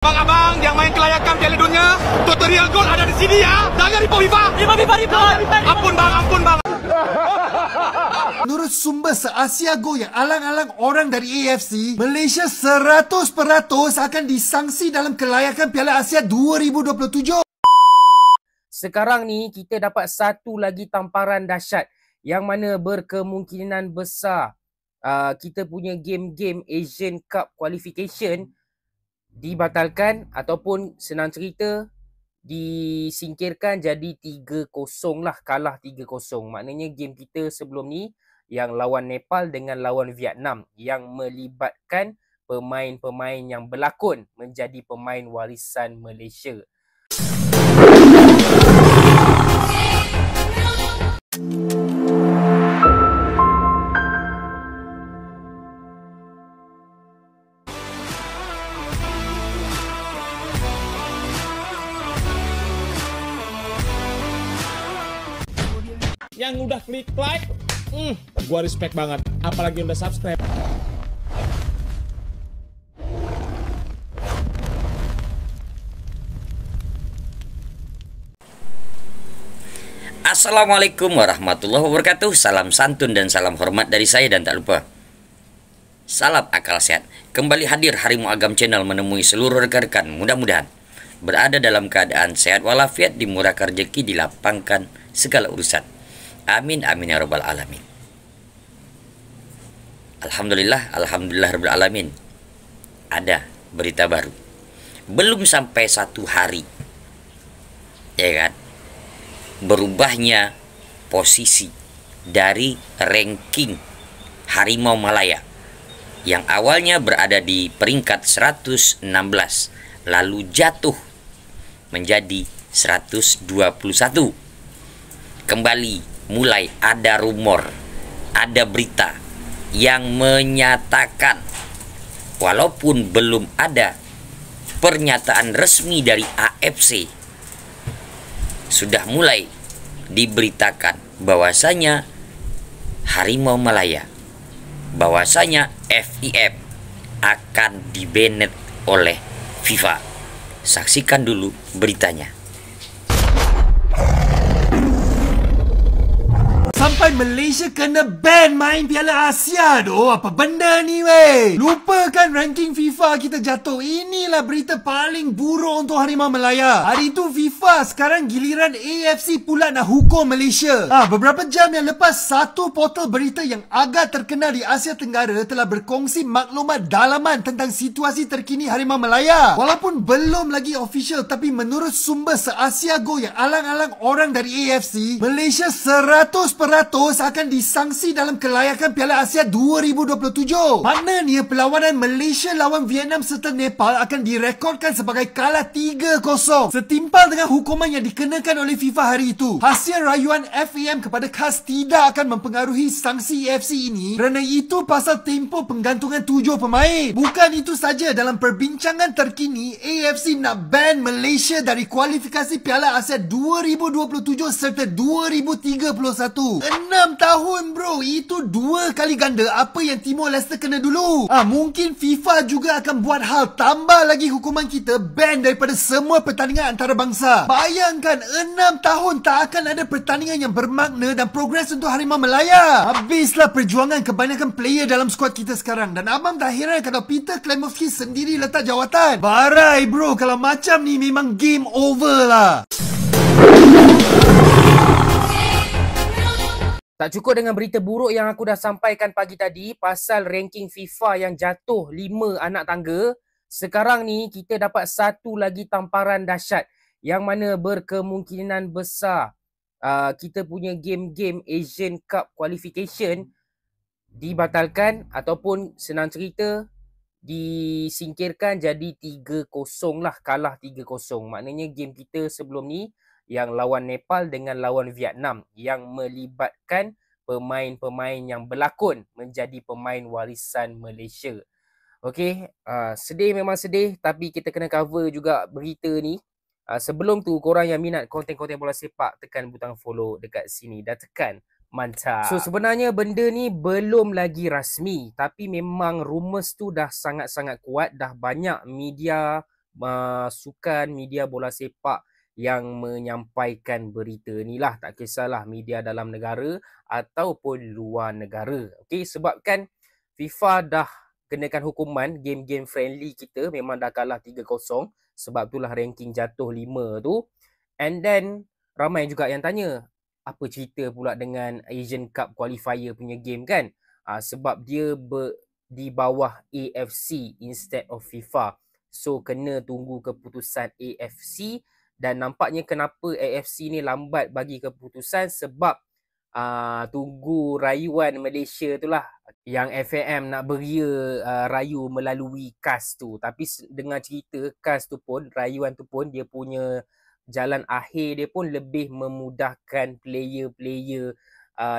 Abang-abang yang main kelayakan Piala Dunia, tutorial gol ada di sini ya. Jangan ribu FIFA. Ampun bang. Menurut sumber se-Asia Go yang alang-alang orang dari AFC, Malaysia 100% akan disangsi dalam kelayakan Piala Asia 2027. Sekarang ni kita dapat satu lagi tamparan dahsyat yang mana berkemungkinan besar kita punya game-game Asian Cup Qualification dibatalkan ataupun senang cerita disingkirkan jadi 3-0 lah, kalah 3-0. Maknanya game kita sebelum ni yang lawan Nepal dengan lawan Vietnam yang melibatkan pemain-pemain yang berlakon menjadi pemain warisan Malaysia. Yang udah klik like, gua respect banget. Apalagi udah subscribe. Assalamualaikum warahmatullahi wabarakatuh. Salam santun dan salam hormat dari saya, dan tak lupa salam akal sehat. Kembali hadir Harimau Agam Channel menemui seluruh rekan-rekan. Mudah-mudahan berada dalam keadaan sehat walafiat, dimurahkan rezeki, dilapangkan segala urusan. Amin amin ya rabbal alamin. Alhamdulillah rabbil alamin. Ada berita baru. Belum sampai 1 hari, ya kan, berubahnya posisi dari ranking Harimau Malaya yang awalnya berada di peringkat 116 lalu jatuh menjadi 121. Kembali mulai ada rumor, ada berita yang menyatakan, walaupun belum ada pernyataan resmi dari AFC, sudah mulai diberitakan bahwasanya Harimau Malaya, bahwasanya FIF akan dibanet oleh FIFA. Saksikan dulu beritanya. Sampai Malaysia kena ban main Piala Asia doh. Apa benda ni weh? Lupakan ranking FIFA kita jatuh. Inilah berita paling buruk untuk Harimau Malaya. Hari itu FIFA, sekarang giliran AFC pula nak hukum Malaysia. Beberapa jam yang lepas, satu portal berita yang agak terkenal di Asia Tenggara telah berkongsi maklumat dalaman tentang situasi terkini Harimau Malaya. Walaupun belum lagi official, tapi menurut sumber se-Asia Go yang alang-alang orang dari AFC, Malaysia 100% akan disangsi dalam kelayakan Piala Asia 2027. Maknanya perlawanan Malaysia lawan Vietnam serta Nepal akan direkodkan sebagai kalah 3-0. Setimpal dengan hukuman yang dikenakan oleh FIFA hari itu. Hasil rayuan FAM kepada CAS tidak akan mempengaruhi sanksi AFC ini, kerana itu pasal tempoh penggantungan 7 pemain. Bukan itu saja, dalam perbincangan terkini, AFC nak ban Malaysia dari kualifikasi Piala Asia 2027 serta 2031. 6 tahun bro, itu 2 kali ganda apa yang Timor Leste kena dulu. Mungkin FIFA juga akan buat hal, tambah lagi hukuman kita, ban daripada semua pertandingan antarabangsa. Bayangkan 6 tahun tak akan ada pertandingan yang bermakna dan progres untuk Harimau Malaya. Habislah perjuangan kebanyakan player dalam skuad kita sekarang. Dan abang tak heran kalau Peter Klemovski sendiri letak jawatan. Barai bro, kalau macam ni memang game over lah. Tak cukup dengan berita buruk yang aku dah sampaikan pagi tadi pasal ranking FIFA yang jatuh 5 anak tangga. Sekarang ni kita dapat satu lagi tamparan dahsyat yang mana berkemungkinan besar kita punya game-game Asian Cup Qualification dibatalkan ataupun senang cerita disingkirkan jadi 3-0 lah, kalah 3-0. Maknanya game kita sebelum ni yang lawan Nepal dengan lawan Vietnam yang melibatkan pemain-pemain yang berlakon menjadi pemain warisan Malaysia. Okey, sedih memang sedih, tapi kita kena cover juga berita ni. Sebelum tu, korang yang minat konten-konten bola sepak, tekan butang follow dekat sini dan tekan Mantap. So sebenarnya benda ni belum lagi rasmi, tapi memang rumours tu dah sangat-sangat kuat. Dah banyak media sukan, media bola sepak yang menyampaikan berita ni lah. Tak kisahlah media dalam negara ataupun luar negara. Okey, sebabkan FIFA dah kenakan hukuman game-game friendly kita memang dah kalah 3-0. Sebab itulah ranking jatuh 5 tu. And then ramai juga yang tanya, apa cerita pula dengan Asian Cup qualifier punya game kan? Sebab dia di bawah AFC instead of FIFA. So kena tunggu keputusan AFC, dan nampaknya kenapa AFC ni lambat bagi keputusan sebab tunggu rayuan Malaysia tu lah, yang FAM nak beria rayu melalui CAS tu. Tapi dengar cerita CAS tu pun, rayuan tu pun dia punya jalan akhir dia pun lebih memudahkan player-player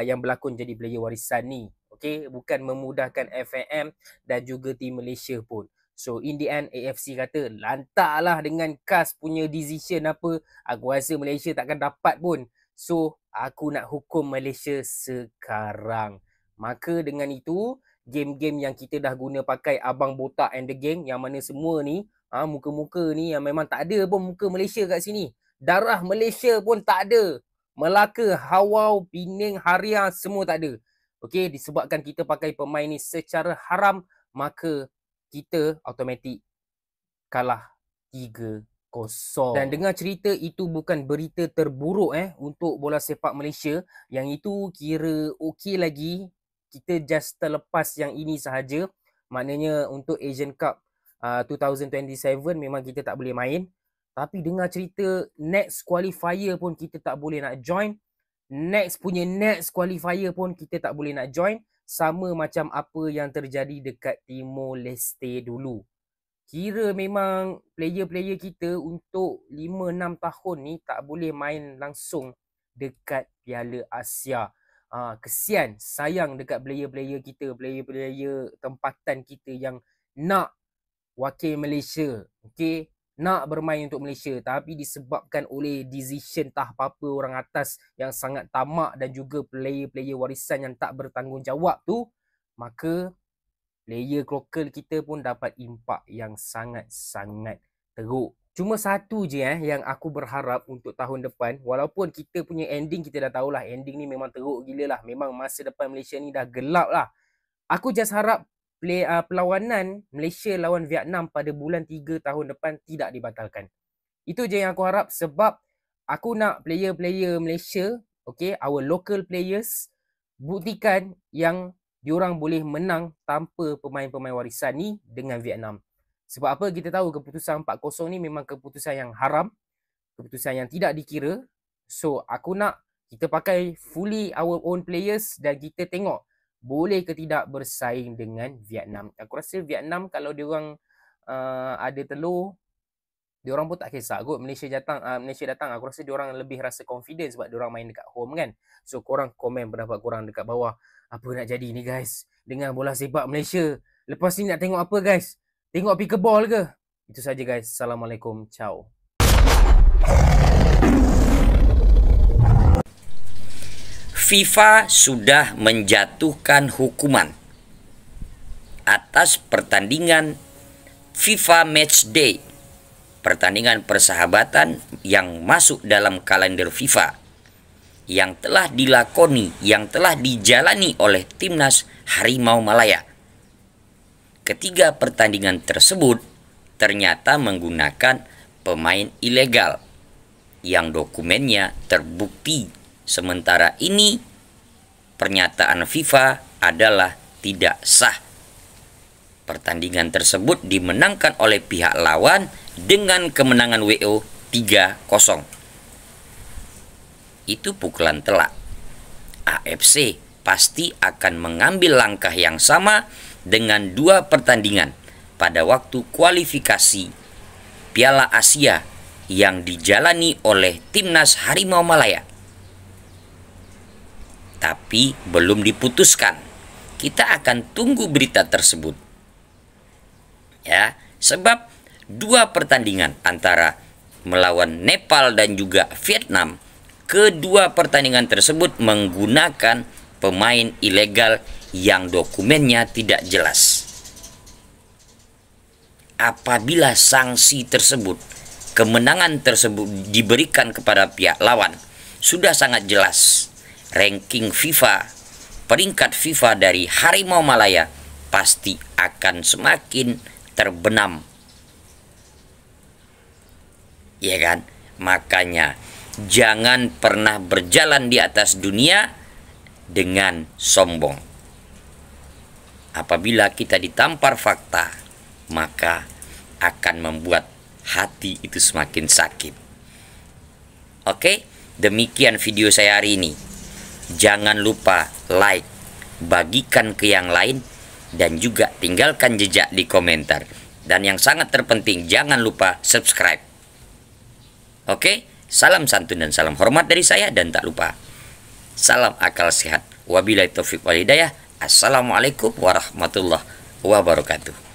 yang berlakon jadi player warisan ni. Okay, bukan memudahkan FAM dan juga tim Malaysia pun. So in the end AFC kata lantaklah dengan CAS punya decision apa. Aku rasa Malaysia takkan dapat pun. So aku nak hukum Malaysia sekarang. Maka dengan itu game-game yang kita dah guna pakai Abang Botak and the Gang, yang mana semua ni muka-muka ni yang memang tak ada pun muka Malaysia kat sini. Darah Malaysia pun tak ada. Melaka, Hawau, Pening, Haria semua tak ada. Okey, disebabkan kita pakai pemain ni secara haram, maka kita automatik kalah 3-0. Dan dengar cerita itu bukan berita terburuk untuk bola sepak Malaysia. Yang itu kira okey lagi. Kita just terlepas yang ini sahaja. Maknanya untuk Asian Cup 2027 memang kita tak boleh main. Tapi dengar cerita next qualifier pun kita tak boleh nak join. Next qualifier pun kita tak boleh nak join. Sama macam apa yang terjadi dekat Timor Leste dulu. Kira memang player-player kita untuk 5-6 tahun ni tak boleh main langsung dekat Piala Asia. Kesian, sayang dekat player-player kita, player-player tempatan kita yang nak wakil Malaysia. Okay? Nak bermain untuk Malaysia, tapi disebabkan oleh decision tak apa-apa orang atas yang sangat tamak dan juga player-player warisan yang tak bertanggungjawab tu, maka player lokal kita pun dapat impak yang sangat-sangat teruk. Cuma satu je yang aku berharap untuk tahun depan, walaupun kita punya ending kita dah tahulah ending ni memang teruk gila lah, memang masa depan Malaysia ni dah gelap lah. Aku just harap perlawanan Malaysia lawan Vietnam pada bulan 3 tahun depan tidak dibatalkan. Itu je yang aku harap, sebab aku nak player-player Malaysia, okay, our local players, buktikan yang diorang boleh menang tanpa pemain-pemain warisan ni dengan Vietnam. Sebab apa? Kita tahu keputusan 4-0 ni memang keputusan yang haram, keputusan yang tidak dikira. So aku nak kita pakai fully our own players dan kita tengok boleh ke tidak bersaing dengan Vietnam. Aku rasa Vietnam kalau diorang ada telur, diorang pun tak kisah kot Malaysia datang. Aku rasa diorang lebih rasa confident sebab diorang main dekat home kan. So korang komen pendapat korang dekat bawah. Apa nak jadi ni guys dengan bola sepak Malaysia? Lepas ni nak tengok apa guys? Tengok pickleball ke? Itu saja guys. Assalamualaikum. Ciao. FIFA sudah menjatuhkan hukuman atas pertandingan FIFA Match Day, pertandingan persahabatan yang masuk dalam kalender FIFA yang telah dilakoni, yang telah dijalani oleh Timnas Harimau Malaya. Ketiga pertandingan tersebut ternyata menggunakan pemain ilegal yang dokumennya terbukti. Sementara ini pernyataan FIFA adalah tidak sah. Pertandingan tersebut dimenangkan oleh pihak lawan dengan kemenangan WO 3-0. Itu pukulan telak. AFC pasti akan mengambil langkah yang sama dengan 2 pertandingan pada waktu kualifikasi Piala Asia yang dijalani oleh Timnas Harimau Malaya. Tapi belum diputuskan. Kita akan tunggu berita tersebut. Ya, sebab 2 pertandingan antara melawan Nepal dan juga Vietnam, kedua pertandingan tersebut menggunakan pemain ilegal yang dokumennya tidak jelas. apabila sanksi tersebut, kemenangan tersebut diberikan kepada pihak lawan, sudah sangat jelas ranking FIFA, peringkat FIFA dari Harimau Malaya pasti akan semakin terbenam. Ya kan? Makanya jangan pernah berjalan di atas dunia dengan sombong. Apabila kita ditampar fakta, maka akan membuat hati itu semakin sakit. Oke, demikian video saya hari ini. Jangan lupa like, bagikan ke yang lain, dan juga tinggalkan jejak di komentar. Dan yang sangat terpenting, jangan lupa subscribe. Oke, salam santun dan salam hormat dari saya, dan tak lupa salam akal sehat. Wabillahi taufiq wal hidayah. Assalamualaikum warahmatullahi wabarakatuh.